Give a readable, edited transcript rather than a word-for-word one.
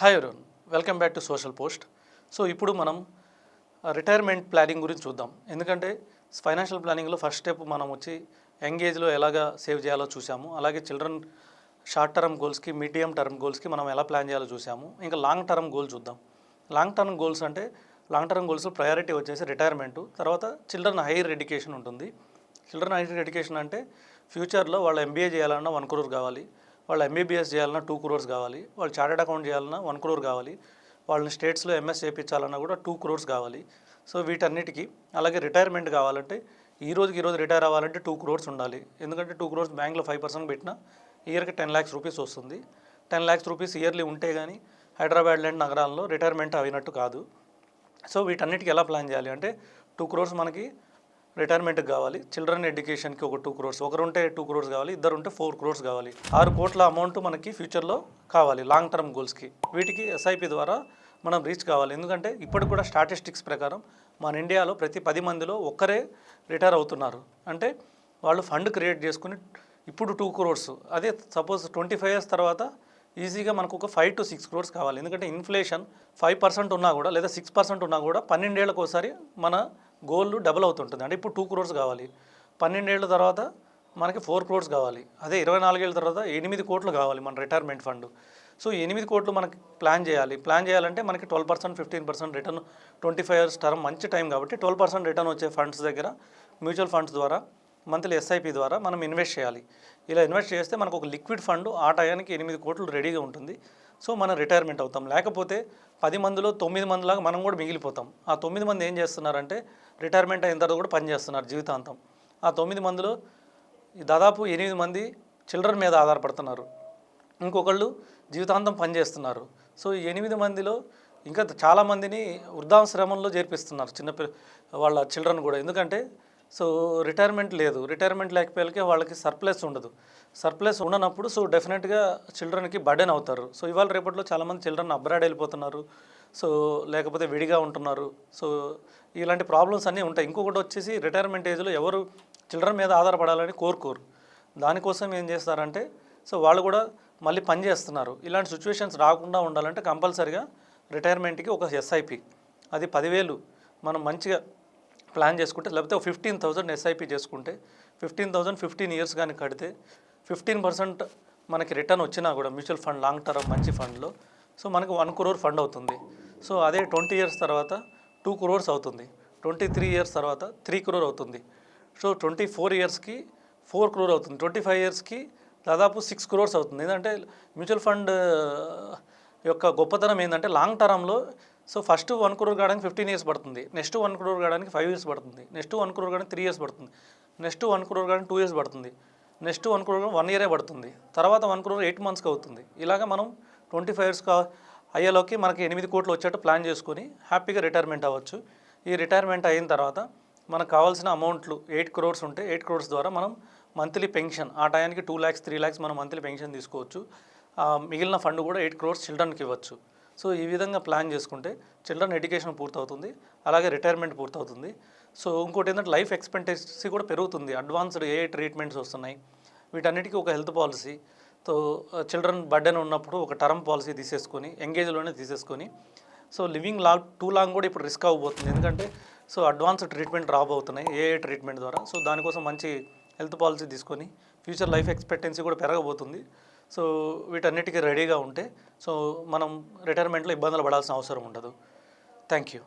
Hi everyone, welcome back to social post. So ఇప్పుడు మనం retirement planning గురించి చూద్దాం. ఎందుకంటే ఫైనాన్షియల్ ప్లానింగ్లో ఫస్ట్ స్టెప్ మనం వచ్చి యంగ్ ఏజ్లో ఎలాగా సేవ్ చేయాలో చూసాము. అలాగే చిల్డ్రన్ షార్ట్ టర్మ్ గోల్స్కి, మీడియం టర్మ్ గోల్స్కి మనం ఎలా ప్లాన్ చేయాలో చూసాము. ఇంకా లాంగ్ టర్మ్ గోల్ చూద్దాం. లాంగ్ టర్మ్ గోల్స్ అంటే లాంగ్ టర్మ్ గోల్స్ ప్రయారిటీ వచ్చేసి రిటైర్మెంటు, తర్వాత చిల్డ్రన్ హైయర్ ఎడ్యుకేషన్ ఉంటుంది. చిల్డ్రన్ హైయర్ ఎడ్యుకేషన్ అంటే ఫ్యూచర్లో వాళ్ళు ఎంబీఏ చేయాలన్నా 1 crore కావాలి, వాళ్ళు ఎంబీబీఎస్ చేయాలన్నా 2 crores కావాలి, వాళ్ళు చార్టెడ్ అకౌంట్ చేయాలన్నా 1 crore కావాలి, వాళ్ళని స్టేట్స్లో ఎంఎస్ చేయించాలన్నా కూడా 2 crores కావాలి. సో వీటన్నిటికీ అలాగే రిటైర్మెంట్ కావాలంటే ఈ రోజు రిటైర్ అవ్వాలంటే 2 crores ఉండాలి. ఎందుకంటే 2 crores బ్యాంక్లో 5% పెట్టినా ఇయర్కి 10 lakhs రూపీస్ వస్తుంది. 10 lakhs రూపీస్ ఇయర్లీ ఉంటే కానీ హైదరాబాద్ లాంటి నగరాల్లో రిటైర్మెంట్ అయినట్టు కాదు. సో వీటన్నిటికీ ఎలా ప్లాన్ చేయాలి అంటే 2 crores మనకి రిటైర్మెంట్కి కావాలి, చిల్డ్రన్ ఎడ్యుకేషన్కి ఒక 2 crores, ఒకరుంటే 2 crores కావాలి, ఇద్దరుంటే 4 crores కావాలి. 6 కోట్ల అమౌంట్ మనకి ఫ్యూచర్లో కావాలి లాంగ్ టర్మ్ గోల్స్కి. వీటికి ఎస్ఐపి ద్వారా మనం రీచ్ కావాలి. ఎందుకంటే ఇప్పటికి కూడా స్టాటిస్టిక్స్ ప్రకారం మన ఇండియాలో ప్రతి 10 మందిలో ఒక్కరే రిటైర్ అవుతున్నారు. అంటే వాళ్ళు ఫండ్ క్రియేట్ చేసుకుని ఇప్పుడు 2 crores, అదే సపోజ్ 25 years తర్వాత ఈజీగా మనకు ఒక 5 to 6 crores కావాలి. ఎందుకంటే ఇన్ఫ్లేషన్ 5% ఉన్నా కూడా లేదా 6% ఉన్నా కూడా 12 ఏళ్ళకి ఒకసారి మన గోల్ డబుల్ అవుతుంటుంది. అంటే ఇప్పుడు 2 crores కావాలి, 12 ఏళ్ళ తర్వాత మనకి 4 crores కావాలి, అదే 24 ఏళ్ళ తర్వాత 8 కోట్లు కావాలి మన రిటైర్మెంట్ ఫండ్. సో 8 కోట్లు మనకి ప్లాన్ చేయాలంటే మనకి 12%, 15% రిటర్న్, 25 years టర్మ్ మంచి టైం కాబట్టి 12% రిటర్న్ వచ్చే ఫండ్స్ దగ్గర మ్యూచువల్ ఫండ్స్ ద్వారా మంత్లీ ఎస్ఐపి ద్వారా మనం ఇన్వెస్ట్ చేయాలి. ఇలా ఇన్వెస్ట్ చేస్తే మనకు ఒక లిక్విడ్ ఫండ్ ఆ టయానికి 8 కోట్లు రెడీగా ఉంటుంది. సో మనం రిటైర్మెంట్ అవుతాం. లేకపోతే 10 మందిలో 9 మందిలాగా మనం కూడా మిగిలిపోతాం. ఆ 9 మంది ఏం చేస్తున్నారంటే రిటైర్మెంట్ అయిన తర్వాత కూడా పనిచేస్తున్నారు జీవితాంతం. ఆ 9 మందిలో దాదాపు 8 మంది చిల్డ్రన్ మీద ఆధారపడుతున్నారు, ఇంకొకళ్ళు జీవితాంతం పనిచేస్తున్నారు. సో ఈ 8 మందిలో ఇంకా చాలామందిని వృద్ధాశ్రమంలో చేర్పిస్తున్నారు వాళ్ళ చిల్డ్రన్ కూడా. ఎందుకంటే సో రిటైర్మెంట్ లేదు, రిటైర్మెంట్ లేకపోతే వాళ్ళకి సర్ప్లస్ ఉండదు. సర్ప్లస్ ఉండనప్పుడు సో డెఫినెట్గా చిల్డ్రన్కి బర్డెన్ అవుతారు. సో ఇవాళ రేపట్లో చాలామంది చిల్డ్రన్ అబ్రాడ్ వెళ్ళిపోతున్నారు, సో లేకపోతే విడిగా ఉంటున్నారు. సో ఇలాంటి ప్రాబ్లమ్స్ అన్నీ ఉంటాయి. ఇంకొకటి వచ్చేసి రిటైర్మెంట్ ఏజ్లో ఎవరు చిల్డ్రన్ మీద ఆధారపడాలని కోరుకోరు. దానికోసం ఏం చేస్తారంటే సో వాళ్ళు కూడా మళ్ళీ పని చేస్తున్నారు. ఇలాంటి సిచ్యువేషన్స్ రాకుండా ఉండాలంటే కంపల్సరిగా రిటైర్మెంట్కి ఒక ఎస్ఐపి, అది 10,000 మనం మంచిగా ప్లాన్ చేసుకుంటే, లేకపోతే 15,000 ఎస్ఐపి చేసుకుంటే 15,000 15 years కానీ కడితే 15% మనకి రిటర్న్ వచ్చినా కూడా మ్యూచువల్ ఫండ్ లాంగ్ టర్మ్ మంచి ఫండ్లో సో మనకు 1 crore ఫండ్ అవుతుంది. సో అదే 20 years తర్వాత 2 crores అవుతుంది, 23 years తర్వాత 3 crore అవుతుంది. సో 24 yearsకి 4 crore అవుతుంది, 25 yearsకి దాదాపు 6 crores అవుతుంది. ఎందుకంటే మ్యూచువల్ ఫండ్ యొక్క గొప్పతనం ఏంటంటే లాంగ్ టర్మ్లో సో ఫస్ట్ 1 crore కావడానికి 15 years పడుతుంది, నెక్స్ట్ 1 crore కావడానికి 5 years పడుతుంది, నెక్స్ట్ 1 crore కావడానికి 3 years పడుతుంది, నెక్స్ట్ 1 crore కావడానికి 2 years పడుతుంది, నెక్స్ట్ 1 crore 1 year పడుతుంది, తర్వాత 1 crore 8 monthsకి అవుతుంది. ఇలాగ మనం 25 years అయ్యేలోకి మనకి 8 కోట్లు వచ్చేట్టు ప్లాన్ చేసుకొని హ్యాపీగా రిటైర్మెంట్ అవ్వచ్చు. ఈ రిటైర్మెంట్ అయిన తర్వాత మనకు కావాల్సిన అమౌంట్లు 8 crores ఉంటే 8 crores ద్వారా మనం మంత్లీ పెన్షన్ ఆ టయానికి 2 lakhs 3 lakhs మనం మంత్లీ పెన్షన్ తీసుకోవచ్చు. మిగిలిన ఫండ్ కూడా 8 crores చిల్డ్రన్కి ఇవ్వచ్చు. సో ఈ విధంగా ప్లాన్ చేసుకుంటే చిల్డ్రన్ ఎడ్యుకేషన్ పూర్తవుతుంది, అలాగే రిటైర్మెంట్ పూర్తవుతుంది. సో ఇంకోటి ఏంటంటే లైఫ్ ఎక్స్పెక్టెన్సీ కూడా పెరుగుతుంది. అడ్వాన్స్డ్ ఏ ట్రీట్మెంట్స్ వస్తున్నాయి, వీటన్నిటికీ ఒక health policy, so children burden ఉన్నప్పుడు ఒక టర్మ్ పాలసీ తీసేసుకొని ఎంగేజ్లోనే తీసేసుకొని సో లివింగ్ టూ లాంగ్ కూడా ఇప్పుడు రిస్క్ అవ్వబోతుంది. ఎందుకంటే సో అడ్వాన్స్డ్ ట్రీట్మెంట్ రాబోతున్నాయి ఏ ట్రీట్మెంట్ ద్వారా. సో దానికోసం మంచి హెల్త్ పాలసీ తీసుకొని ఫ్యూచర్ లైఫ్ ఎక్స్పెక్టెన్సీ కూడా పెరగబోతుంది. సో వీటన్నిటికీ రెడీగా ఉంటే సో మనం రిటైర్మెంట్లో ఇబ్బందులు పడాల్సిన అవసరం ఉండదు. Thank you.